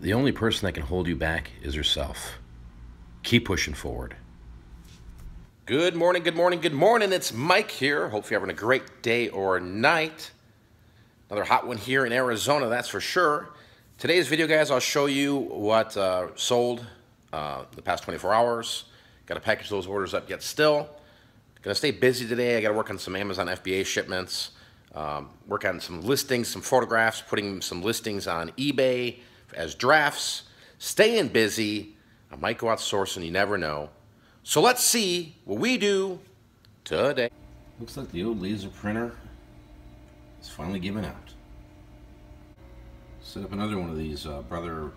The only person that can hold you back is yourself. Keep pushing forward. Good morning, good morning, good morning. It's Mike here. Hope you're having a great day or night. Another hot one here in Arizona, that's for sure. Today's video, guys, I'll show you what sold the past 24 hours. Got to package those orders up yet still. Gonna stay busy today. I got to work on some Amazon FBA shipments. Work on some listings, some photographs, putting some listings on eBay as drafts. Staying busy. I might go out sourcing, you never know. So let's see what we do today. Looks like the old laser printer is finally giving out. Set up another one of these Brother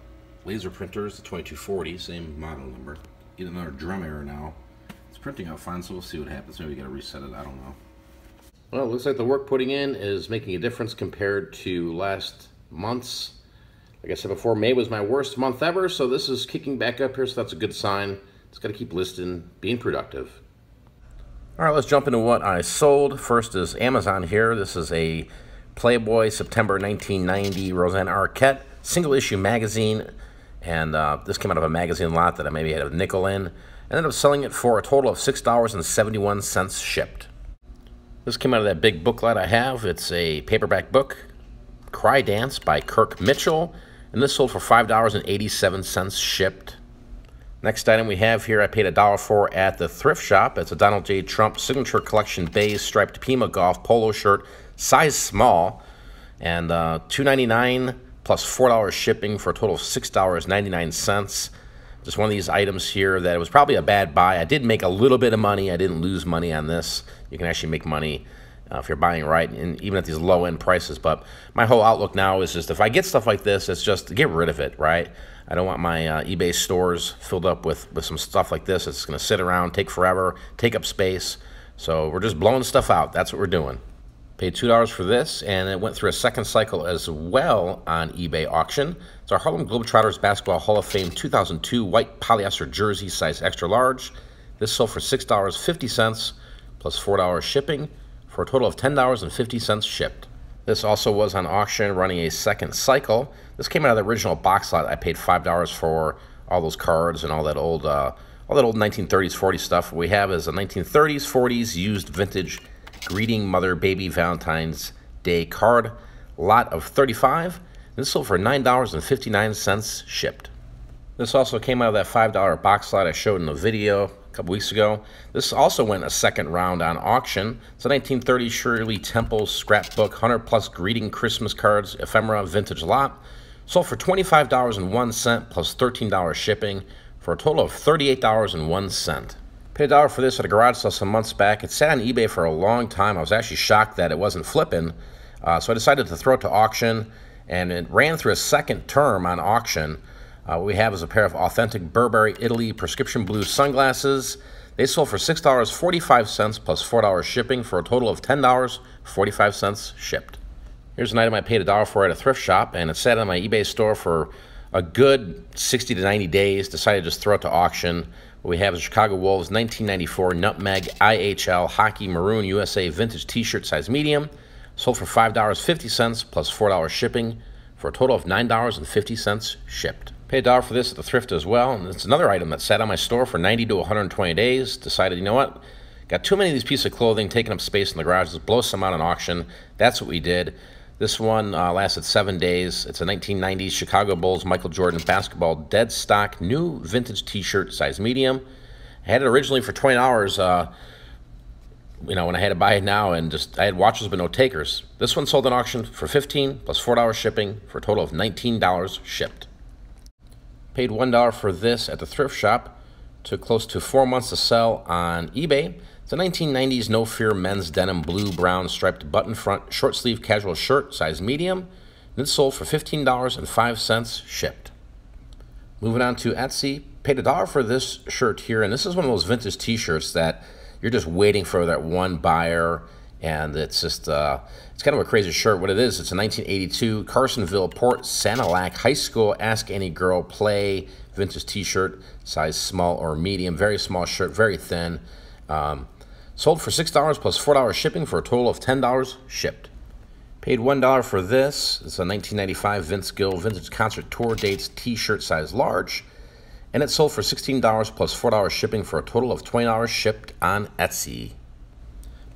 laser printers, the 2240, same model number. Get another drum error now. It's printing out fine, so we'll see what happens. Maybe we gotta reset it, I don't know. Well, it looks like the work putting in is making a difference compared to last month's. Like I said before, May was my worst month ever, so this is kicking back up here, so that's a good sign. Just got to keep listing, being productive. All right, let's jump into what I sold. First is Amazon here. This is a Playboy September 1990 Roseanne Arquette single issue magazine, and this came out of a magazine lot that I maybe had a nickel in. I ended up selling it for a total of $6.71 shipped. This came out of that big booklet I have. It's a paperback book, Cry Dance by Kirk Mitchell. And this sold for $5.87 shipped. Next item we have here, I paid $1 for at the thrift shop. It's a Donald J. Trump Signature Collection beige striped Pima Golf polo shirt, size small, and $2.99 plus $4 shipping for a total of $6.99. Just one of these items here that it was probably a bad buy. I did make a little bit of money. I didn't lose money on this. You can actually make money if you're buying right, and even at these low-end prices. But my whole outlook now is just if I get stuff like this, it's just to get rid of it, right? I don't want my eBay stores filled up with some stuff like this. It's going to sit around, take forever, take up space. So we're just blowing stuff out. That's what we're doing. Paid $2 for this, and it went through a second cycle as well on eBay auction. It's our Harlem Globetrotters Basketball Hall of Fame 2002 white polyester jersey, size extra large. This sold for $6.50 plus $4 shipping, for a total of $10.50 shipped. This also was on auction, running a second cycle. This came out of the original box lot. I paid $5 for all those cards and all that old 1930s, 40s stuff. What we have is a 1930s, 40s used vintage greeting mother baby Valentine's Day card, lot of 35. This sold for $9.59 shipped. This also came out of that $5 box lot I showed in the video a couple weeks ago. This also went a second round on auction. It's a 1930 Shirley Temple scrapbook, 100+ greeting Christmas cards, ephemera vintage lot. Sold for $25.01 plus $13 shipping for a total of $38.01. Paid $1 for this at a garage sale some months back. It sat on eBay for a long time. I was actually shocked that it wasn't flipping. So I decided to throw it to auction, and it ran through a second term on auction. What we have is a pair of authentic Burberry, Italy prescription blue sunglasses. They sold for $6.45 plus $4 shipping for a total of $10.45 shipped. Here's an item I paid $1 for at a thrift shop, and it sat on my eBay store for a good 60 to 90 days. Decided to just throw it to auction. What we have is Chicago Wolves 1994 Nutmeg IHL Hockey Maroon USA vintage t-shirt, size medium. Sold for $5.50 plus $4 shipping for a total of $9.50 shipped. Paid $1 for this at the thrift as well, and it's another item that sat on my store for 90 to 120 days. Decided, you know what, got too many of these pieces of clothing taking up space in the garage, let's blow some out on auction. That's what we did. This one lasted 7 days. It's a 1990s Chicago Bulls Michael Jordan basketball dead stock new vintage t-shirt, size medium. I had it originally for $20, you know, when I had to buy it now, and just I had watchers but no takers. This one sold in auction for $15 plus $4 shipping for a total of $19 shipped. Paid $1 for this at the thrift shop. Took close to 4 months to sell on eBay. It's a 1990s No Fear men's denim blue-brown striped button front short sleeve casual shirt, size medium. And it sold for $15.05 shipped. Moving on to Etsy. Paid $1 for this shirt here, and this is one of those vintage t-shirts that you're just waiting for that one buyer, and it's just it's kind of a crazy shirt. What it is, it's a 1982 Carsonville Port Sanilac High School Ask Any Girl Play vintage t-shirt, size small or medium. Very small shirt, very thin. Sold for $6 plus $4 shipping for a total of $10 shipped. Paid $1 for this. It's a 1995 Vince Gill Vintage Concert Tour Dates t-shirt size large. And it sold for $16 plus $4 shipping for a total of $20 shipped on Etsy.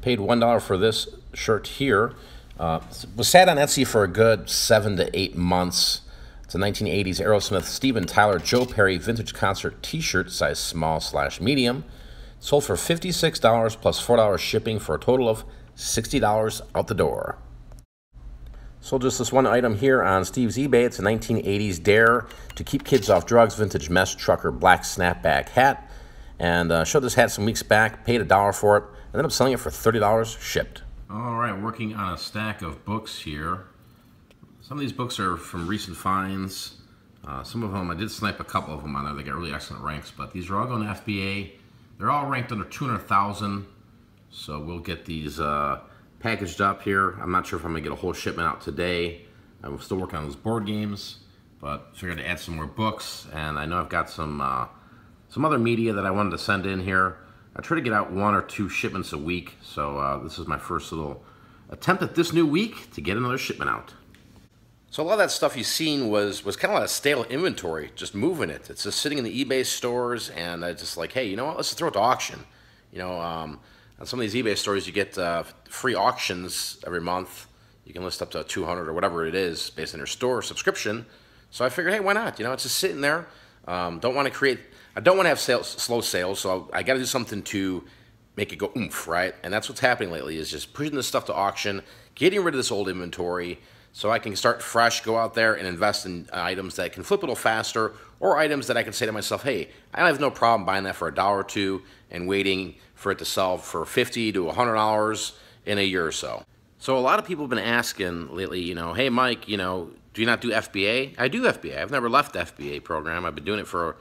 Paid $1 for this shirt here. Was sat on Etsy for a good 7 to 8 months. It's a 1980s Aerosmith Steven Tyler Joe Perry Vintage Concert t-shirt size small/medium. Sold for $56 plus $4 shipping for a total of $60 out the door. Sold just this one item here on Steve's eBay. It's a 1980s Dare to Keep Kids Off Drugs vintage mesh trucker black snapback hat. And showed this hat some weeks back, paid $1 for it, and ended up selling it for $30 shipped. All right, working on a stack of books here. Some of these books are from recent finds. Some of them, I did snipe a couple of them on there. They got really excellent ranks, but these are all going to FBA. They're all ranked under 200,000, so we'll get these packaged up here. I'm not sure if I'm gonna get a whole shipment out today. I'm still working on those board games, but figured to add some more books, and I know I've got some other media that I wanted to send in here. I try to get out 1 or 2 shipments a week, so this is my first little attempt at this new week to get another shipment out. So a lot of that stuff you've seen was kind of like a stale inventory, just moving it. It's just sitting in the eBay stores, and I just like, hey, you know what? Let's throw it to auction. You know, on some of these eBay stores, you get free auctions every month. You can list up to 200 or whatever it is based on your store subscription. So I figured, hey, why not? You know, it's just sitting there. I don't want to have slow sales, so I got to do something to make it go oomph, right? And that's what's happening lately, is just pushing this stuff to auction, getting rid of this old inventory, so I can start fresh, go out there and invest in items that can flip a little faster, or items that I can say to myself, hey, I have no problem buying that for $1 or $2 and waiting for it to sell for $50 to $100 in a year or so. So a lot of people have been asking lately, you know, hey, Mike, you know, do you not do FBA? I do FBA. I've never left the FBA program. I've been doing it for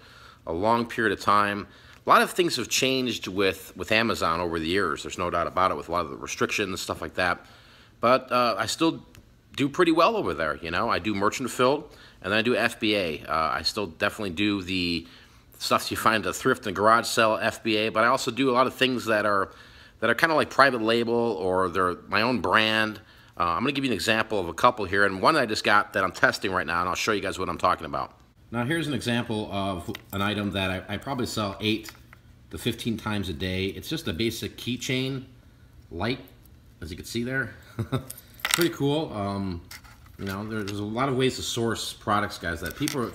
a long period of time. A lot of things have changed with Amazon over the years. There's no doubt about it, with a lot of the restrictions and stuff like that. But I still do pretty well over there, you know. I do merchant filled, and then I do FBA. I still definitely do the stuff you find at a thrift and garage sale FBA, but I also do a lot of things that are kind of like private label, or they're my own brand. I'm going to give you an example of a couple here, and one that I just got that I'm testing right now, and I'll show you guys what I'm talking about. Now here's an example of an item that I probably sell 8 to 15 times a day. It's just a basic keychain light, as you can see there. Pretty cool. You know, there's a lot of ways to source products, guys, that people are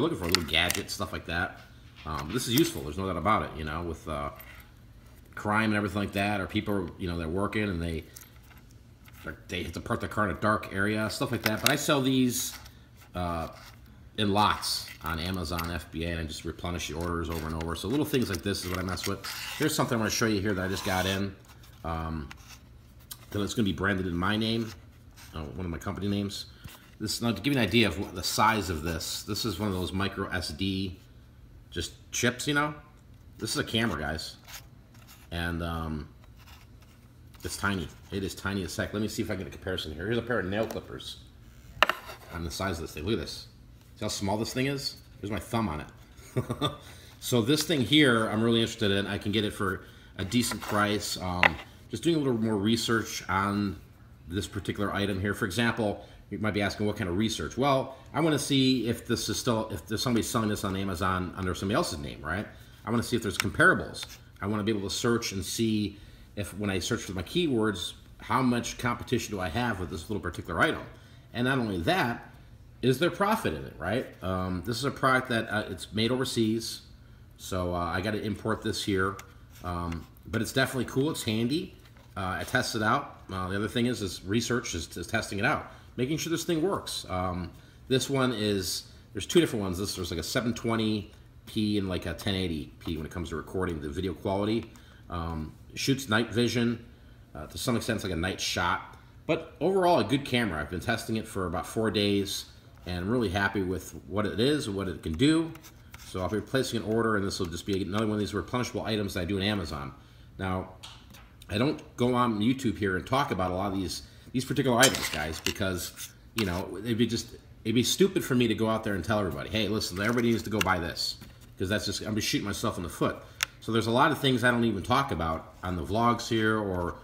looking for, little gadgets, stuff like that. This is useful. There's no doubt about it. You know, with crime and everything like that, or people, you know, they're working and they have to park their car in a dark area, stuff like that. But I sell these in lots on Amazon FBA, and I just replenish the orders over and over. So little things like this is what I mess with. Here's something I'm going to show you here that I just got in. Then it's going to be branded in my name, one of my company names. This, now to give you an idea of the size of this is one of those micro SD just chips, you know. This is a camera, guys, and it's tiny. It is tiny as heck. Let me see if I can get a comparison here. Here's a pair of nail clippers on the size of this thing. Look at this. See how small this thing is? Here's my thumb on it. So this thing here, I'm really interested in. I can get it for a decent price. Just doing a little more research on this particular item here. For example, you might be asking what kind of research. Well, I want to see if this is still, if there's somebody selling this on Amazon under somebody else's name, right? I want to see if there's comparables. I want to be able to search and see if, when I search for my keywords, how much competition do I have with this little particular item? And not only that, is there profit in it, right? This is a product that it's made overseas, so I got to import this here. But it's definitely cool. It's handy. I tested it out. The other thing is research, is testing it out, making sure this thing works. This one is, there's 2 different ones. There's like a 720p and like a 1080p when it comes to recording the video quality. Shoots night vision. To some extent, it's like a night shot. But overall, a good camera. I've been testing it for about 4 days, and I'm really happy with what it is and what it can do. So I'll be placing an order, and this will just be another one of these replenishable items that I do on Amazon. Now, I don't go on YouTube here and talk about a lot of these particular items, guys, because, you know, it'd be stupid for me to go out there and tell everybody, hey, listen, everybody needs to go buy this, because that's just, I'm just shooting myself in the foot. So there's a lot of things I don't even talk about on the vlogs here, or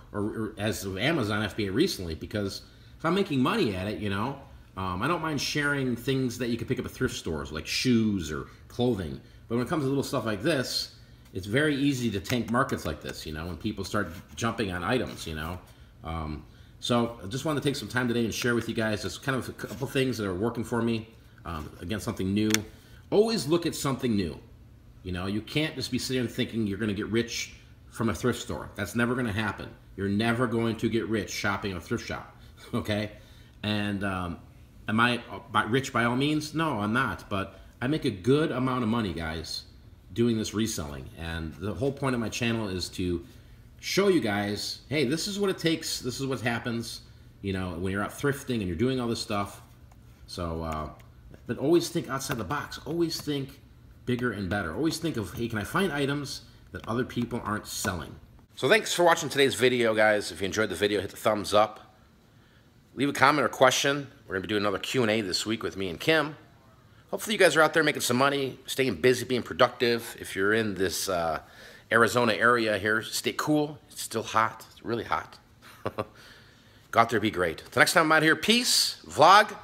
as of Amazon FBA recently, because if I'm making money at it, you know, I don't mind sharing things that you can pick up at thrift stores, like shoes or clothing. But when it comes to little stuff like this, it's very easy to tank markets like this, you know, when people start jumping on items, you know. So I just wanted to take some time today and share with you guys just kind of a couple things that are working for me. Again, something new. Always look at something new. You know, you can't just be sitting there thinking you're going to get rich from a thrift store. That's never going to happen. You're never going to get rich shopping at a thrift shop, okay? And am I rich by all means? No, I'm not. But I make a good amount of money, guys, doing this reselling. And the whole point of my channel is to show you guys, hey, this is what it takes. This is what happens, you know, when you're out thrifting and you're doing all this stuff. So, but always think outside the box. Always think bigger and better. Always think of, hey, can I find items that other people aren't selling? So thanks for watching today's video, guys. If you enjoyed the video, hit the thumbs up. Leave a comment or question. We're going to be doing another Q&A this week with me and Kim. Hopefully you guys are out there making some money, staying busy, being productive. If you're in this Arizona area here, stay cool. It's still hot. It's really hot. Go out there, be great. Till next time I'm out here, peace, vlog.